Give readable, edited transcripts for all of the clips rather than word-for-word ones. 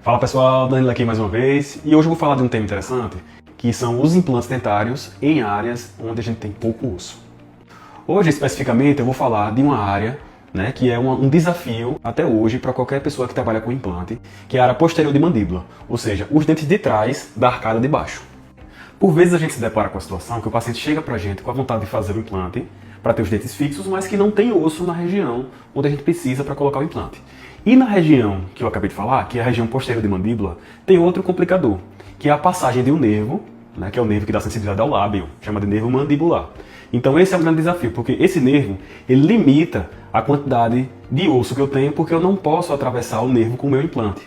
Fala pessoal, Danilo aqui mais uma vez, e hoje eu vou falar de um tema interessante, que são os implantes dentários em áreas onde a gente tem pouco osso. Hoje, especificamente, eu vou falar de uma área, que é um desafio até hoje para qualquer pessoa que trabalha com implante, que é a área posterior de mandíbula, ou seja, os dentes de trás da arcada de baixo. Por vezes a gente se depara com a situação que o paciente chega pra gente com a vontade de fazer o implante para ter os dentes fixos, mas que não tem osso na região onde a gente precisa para colocar o implante. E na região que eu acabei de falar, que é a região posterior de mandíbula, tem outro complicador, que é a passagem de um nervo, que é o nervo que dá sensibilidade ao lábio, chama de nervo mandibular. Então esse é um grande desafio, porque esse nervo, ele limita a quantidade de osso que eu tenho, porque eu não posso atravessar o nervo com o meu implante.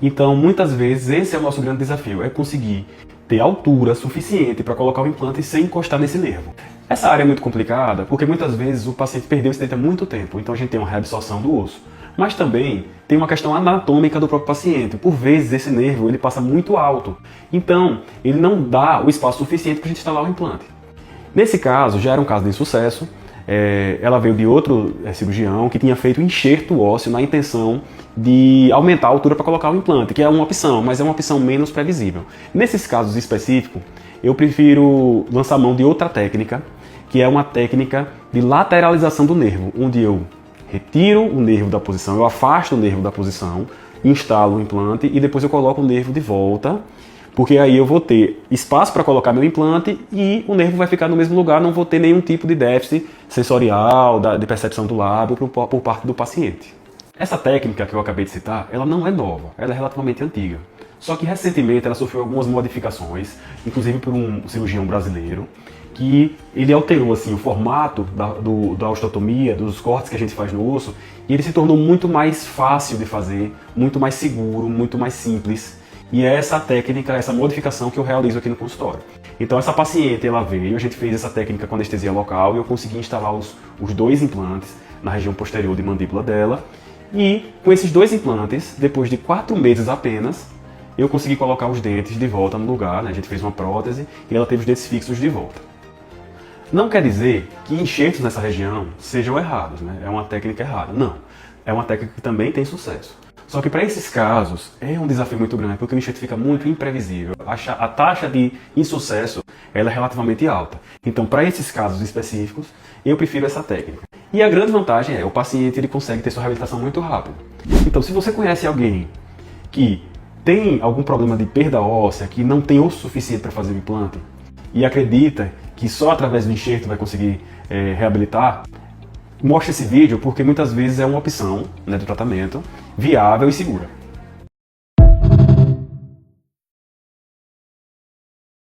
Então, muitas vezes, esse é o nosso grande desafio, é conseguir ter altura suficiente para colocar o implante sem encostar nesse nervo. Essa área é muito complicada, porque muitas vezes o paciente perdeu esse dente há muito tempo, então a gente tem uma reabsorção do osso. Mas também tem uma questão anatômica do próprio paciente. Por vezes esse nervo ele passa muito alto, então ele não dá o espaço suficiente para a gente instalar o implante. Nesse caso, já era um caso de insucesso. Ela veio de outro cirurgião que tinha feito enxerto ósseo na intenção de aumentar a altura para colocar o implante, que é uma opção, mas é uma opção menos previsível. Nesses casos específicos, eu prefiro lançar mão de outra técnica, que é uma técnica de lateralização do nervo, onde eu retiro o nervo da posição, eu afasto o nervo da posição, instalo o implante e depois eu coloco o nervo de volta, porque aí eu vou ter espaço para colocar meu implante e o nervo vai ficar no mesmo lugar, não vou ter nenhum tipo de déficit sensorial, de percepção do lábio por parte do paciente. Essa técnica que eu acabei de citar, ela não é nova, ela é relativamente antiga. Só que recentemente ela sofreu algumas modificações, inclusive por um cirurgião brasileiro, que ele alterou assim, o formato da osteotomia, dos cortes que a gente faz no osso, e ele se tornou muito mais fácil de fazer, muito mais seguro, muito mais simples. E é essa técnica, essa modificação que eu realizo aqui no consultório. Então essa paciente, ela veio, a gente fez essa técnica com anestesia local e eu consegui instalar os dois implantes na região posterior de mandíbula dela. E com esses dois implantes, depois de 4 meses apenas, eu consegui colocar os dentes de volta no lugar, A gente fez uma prótese e ela teve os dentes fixos de volta. Não quer dizer que enxertos nessa região sejam errados, É uma técnica errada. Não. É uma técnica que também tem sucesso. Só que para esses casos é um desafio muito grande, porque o enxerto fica muito imprevisível. A taxa de insucesso ela é relativamente alta. Então, para esses casos específicos, eu prefiro essa técnica. E a grande vantagem é o paciente ele consegue ter sua reabilitação muito rápido. Então, se você conhece alguém que tem algum problema de perda óssea, que não tem osso suficiente para fazer o implante, e acredita que só através do enxerto vai conseguir reabilitar, mostre esse vídeo porque muitas vezes é uma opção do tratamento viável e segura.